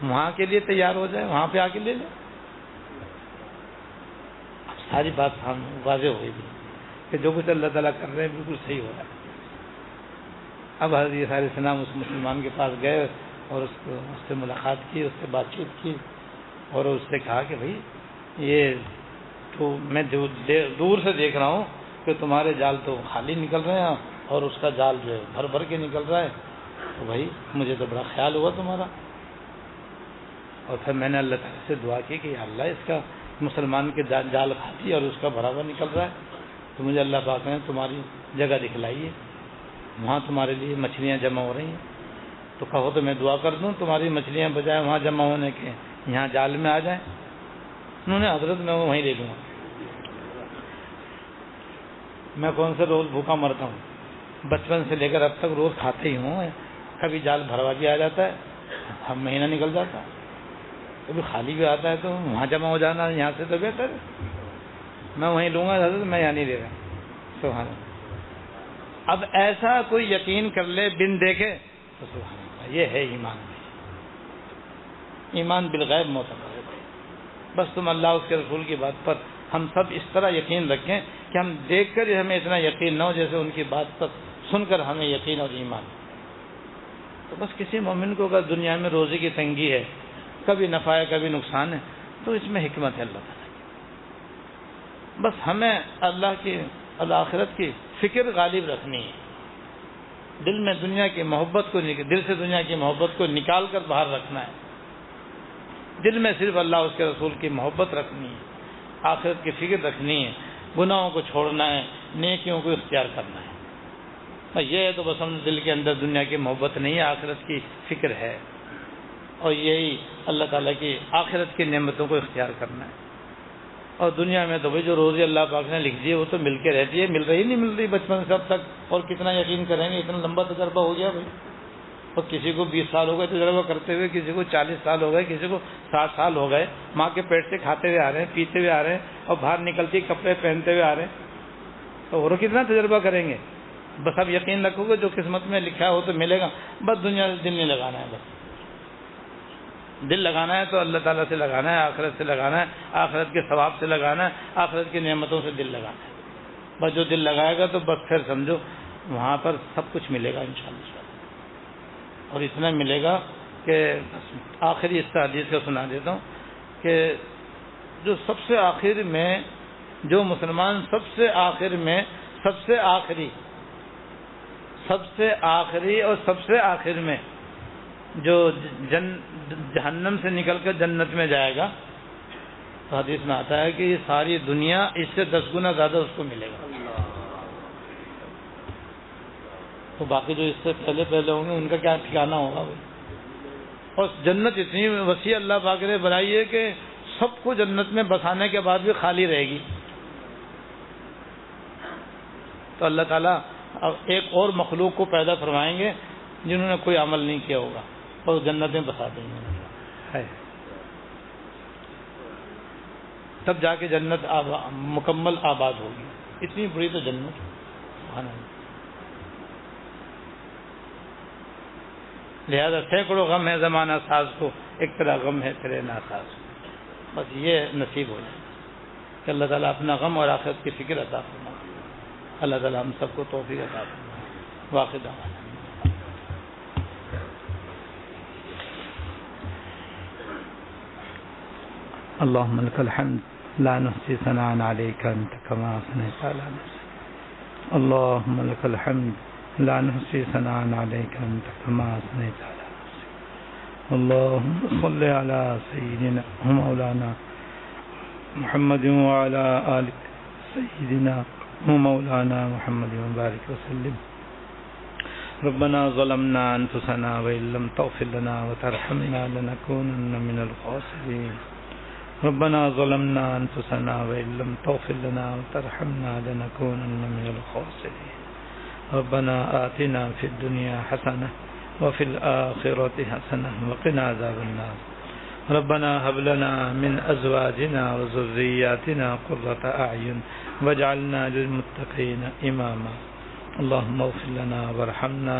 وہاں کے لیے تیار ہو جائے، وہاں پہ آ کے لے لیں۔ ساری بات واضح ہو گئی کہ جو کچھ اللہ تعالیٰ کر رہے ہیں بالکل صحیح ہو رہا ہے۔ اب حضرت عیسیٰ علیہ السلام اس مسلمان کے پاس گئے اور اس سے ملاقات کی، اس سے بات چیت کی، اور اس سے کہا کہ بھائی یہ تو میں دور سے دیکھ رہا ہوں کہ تمہارے جال تو خالی نکل رہے ہیں اور اس کا جال جو ہے بھر بھر کے نکل رہا ہے، تو بھائی مجھے تو بڑا خیال ہوا تمہارا۔ اور پھر میں نے اللہ تعالیٰ سے دعا کی کہ یا اللہ اس کا مسلمان کے جال خالی اور اس کا بھرا ہوا نکل رہا ہے، تو مجھے اللہ پاک نے تمہاری جگہ دکھلائی ہے، وہاں تمہارے لیے مچھلیاں جمع ہو رہی ہیں، تو کہو تو میں دعا کر دوں تمہاری مچھلیاں بجائے وہاں جمع ہونے کے یہاں جال میں آ جائیں۔ انہوں نے حضرت میں وہیں لے لوں گا، میں کون سے روز بھوکا مرتا ہوں، بچپن سے لے کر اب تک روز کھاتے ہی ہوں، کبھی جال بھروا بھی آ جاتا ہے، ہم مہینہ نکل جاتا ہے، کبھی خالی بھی آتا ہے، تو وہاں جمع ہو جانا یہاں سے تو بہتر ہے، میں وہیں لوں گا حضرت، میں یہاں نہیں لے رہا۔ سبحان اللہ۔ اب ایسا کوئی یقین کر لے بن دیکھے تو سبحان اللہ، یہ ہے ایمان، ایمان بالغیب معتبر ہے۔ بس تم اللہ اس کے رسول کی بات پر ہم سب اس طرح یقین رکھیں کہ ہم دیکھ کر ہمیں اتنا یقین نہ ہو جیسے ان کی بات پر سن کر ہمیں یقین اور ایمان۔ تو بس کسی مومن کو اگر دنیا میں روزی کی تنگی ہے، کبھی نفع ہے کبھی نقصان ہے، تو اس میں حکمت ہے اللہ تعالیٰ کی۔ بس ہمیں اللہ کی اور آخرت کی فکر غالب رکھنی ہے. دل میں دنیا کی محبت کو دل سے دنیا کی محبت کو نکال کر باہر رکھنا ہے. دل میں صرف اللہ اس کے رسول کی محبت رکھنی ہے, آخرت کی فکر رکھنی ہے, گناہوں کو چھوڑنا ہے, نیکیوں کو اختیار کرنا ہے. یہ ہے تو بس ہم دل کے اندر دنیا کی محبت نہیں ہے, آخرت کی فکر ہے. اور یہی اللہ تعالیٰ کی آخرت کی نعمتوں کو اختیار کرنا ہے. اور دنیا میں تو بھائی جو روزی اللہ پاک نے لکھ دی ہے وہ تو مل کے رہتی ہے, مل رہی نہیں مل رہی بچپن سے اب تک. اور کتنا یقین کریں گے, اتنا لمبا تجربہ ہو گیا بھائی. اور کسی کو 20 سال ہو گئے تجربہ کرتے ہوئے, کسی کو 40 سال ہو گئے, کسی کو 60 سال ہو گئے. ماں کے پیٹ سے کھاتے ہوئے آ رہے ہیں, پیتے ہوئے آ رہے ہیں, اور باہر نکلتی کپڑے پہنتے ہوئے آ رہے ہیں. تو اور کتنا تجربہ کریں گے. بس اب یقین رکھو گے جو قسمت میں لکھا ہے وہ تو ملے گا. بس دنیا سے دل نہیں لگانا ہے. بس دل لگانا ہے تو اللہ تعالیٰ سے لگانا ہے, آخرت سے لگانا ہے, آخرت کے ثواب سے لگانا ہے, آخرت کی نعمتوں سے دل لگانا ہے. بس جو دل لگائے گا تو بس پھر سمجھو وہاں پر سب کچھ ملے گا انشاءاللہ. اور اتنا ملے گا کہ آخری اس حدیث کو سنا دیتا ہوں کہ جو سب سے آخر میں, جو مسلمان سب سے آخر میں سب سے آخری اور سب سے آخر میں جو جہنم سے نکل کر جنت میں جائے گا, تو حدیث میں آتا ہے کہ یہ ساری دنیا اس سے 10 گنا زیادہ اس کو ملے گا. تو باقی جو اس سے پہلے ہوں گے ان کا کیا ٹھکانہ ہوگا بھائی. اور جنت اتنی وسیع اللہ پاک نے بنائی ہے کہ سب کو جنت میں بسانے کے بعد بھی خالی رہے گی. تو اللہ تعالیٰ اب ایک اور مخلوق کو پیدا فرمائیں گے جنہوں نے کوئی عمل نہیں کیا ہوگا, اور جنت میں بسا دیں گے. تب جا کے جنت مکمل آباد ہوگی. اتنی بڑی تو جنت. لہذا سینکڑوں غم ہے زمانہ ساز کو, ایک طرح غم ہے تیرے ناساز کو. بس یہ نصیب ہو جائے کہ اللہ تعالیٰ اپنا غم اور آخرت کی فکر عطا فرمائے. اللہ تعالیٰ ہم سب کو توفیق عطا فرمائے. واقع دعوانا اللهم لك الحمد لا نحصي ثناء عليك أنت كما أثنيت على نفسك. اللهم لك الحمد لا نحصي ثناء عليك أنت كما أثنيت على نفسك. اللهم صل على سيدنا ومولانا محمد وعلى آل سيدنا ومولانا محمد وبارك وسلم. ربنا ظلمنا أنفسنا وإن لم تغفر لنا وترحمنا لنكونن من الخاسرين. ربنا ظلمنا أنفسنا وإن لم تغفر لنا وترحمنا لنكونن من الخاسرين. ربنا آتنا في الدنيا حسنة وفي الآخرة حسنة وقنا عذاب النار. ربنا هب لنا من أزواجنا وذرياتنا قرة أعين واجعلنا للمتقين إماما. اللهم اغفر لنا وارحمنا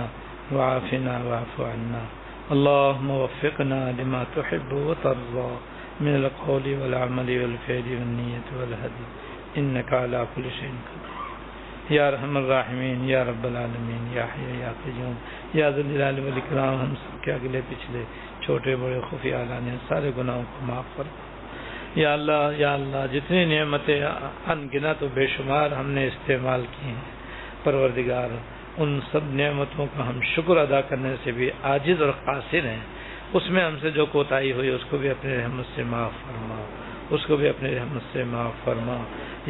وعافنا واعف عنا. اللهم وفقنا لما تحب وترضى من القول والعمل والفعل والنية والهدي إنك على كل شيء قدير. یا ارحم الراحمین, یا رب العالمین, یا حی یا قیوم, یا ذو الجلال والاکرام. ہم سب کے اگلے پچھلے چھوٹے بڑے خفیہ علانیہ سارے گناہوں کو معاف فرما. یا اللہ جتنی نعمتیں ان گنت و بے شمار ہم نے استعمال کی ہیں پروردگار, ان سب نعمتوں کا ہم شکر ادا کرنے سے بھی عاجز اور قاصر ہیں. اس میں ہم سے جو کوتاہی ہوئی اس کو بھی اپنے رحمت سے معاف فرما, اس کو بھی اپنے رحمت سے معاف فرما.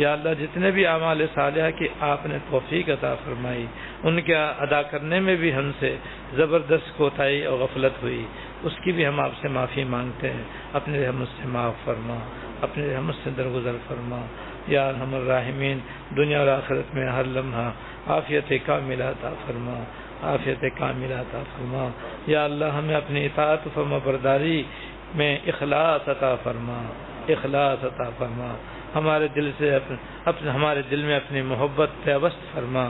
یا اللہ جتنے بھی اعمال صالحہ کی آپ نے توفیق عطا فرمائی ان کے ادا کرنے میں بھی ہم سے زبردست کوتاہی اور غفلت ہوئی, اس کی بھی ہم آپ سے معافی مانگتے ہیں. اپنے رحمت سے معاف فرما, اپنے رحمت سے درگزر فرما. یا ارحم الراحمین, دنیا اور آخرت میں ہر لمحہ عافیت کاملہ عطا فرما, عافیت کاملہ عطا فرما. یا اللہ ہمیں اپنی اطاعت و فرما برداری میں اخلاص عطا فرما, اخلاص عطا فرما. ہمارے دل سے ہمارے دل میں اپنی محبت پیوست فرما,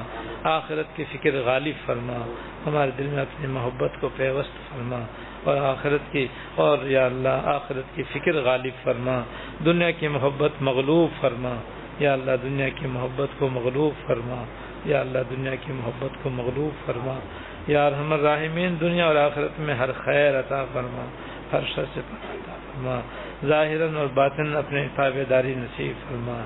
آخرت کی فکر غالب فرما. ہمارے دل میں اپنی محبت کو پیوست فرما اور آخرت کی, اور یا اللہ آخرت کی فکر غالب فرما. دنیا کی محبت مغلوب فرما. یا اللہ دنیا کی محبت کو مغلوب فرما. یا اللہ دنیا کی محبت کو مغلوب فرما. یا ارحم الراحمین, دنیا اور آخرت میں ہر خیر عطا فرما, ہر شر سے پناہ عطا فرما. ظاہراً اور باطن اپنے تابع داری نصیب فرما.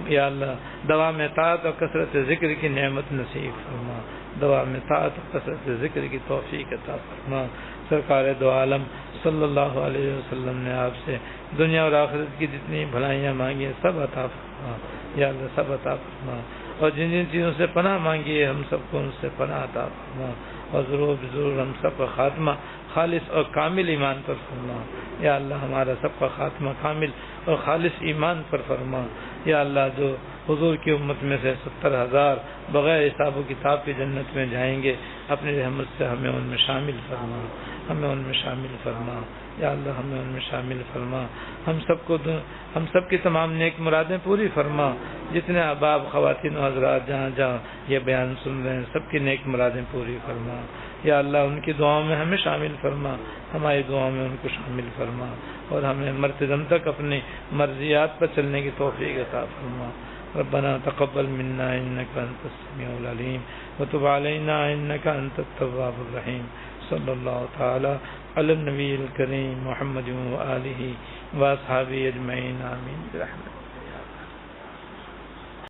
یا اللہ دوا میں طاعت اور کثرت ذکر کی نعمت نصیب فرما، دوا میں طاعت اور کثرت ذکر کی توفیق عطا فرما۔ سرکار دو عالم صلی اللہ علیہ وسلم نے آپ سے دنیا اور آخرت کی جتنی بھلائیاں مانگی ہیں سب عطا فرما یا اللہ، سب عطا فرما، اور جن جن چیزوں سے پناہ مانگی ہے ہم سب کو ان سے پناہ عطا فرما، اور ضرور ہم سب کا خاتمہ خالص اور کامل ایمان پر فرما یا اللہ، ہمارا سب کا خاتمہ کامل اور خالص ایمان پر فرما یا اللہ۔ جو حضور کی امت میں سے 70,000 بغیر حساب و کتاب کی جنت میں جائیں گے، اپنی رحمت سے ہمیں ان میں شامل فرما، ہمیں ان میں شامل فرما یا اللہ، ہمیں ان میں شامل فرما۔ ہم سب کی تمام نیک مرادیں پوری فرما، جتنے احباب خواتین و حضرات جہاں جہاں یہ بیان سن رہے ہیں سب کی نیک مرادیں پوری فرما یا اللہ، ان کی دعاؤں میں ہمیں شامل فرما، ہماری دعاؤں میں ان کو شامل فرما، اور ہمیں مرتے دم تک اپنی مرضیات پر چلنے کی توفیق عطا فرما۔ ربنا تقبل منا انك انت السميع العليم وتب علينا انك انت التواب الرحيم صلی اللہ تعالی علی النبی الکریم محمد و آلہ و اصحابہ اجمعین آمین برحمتک۔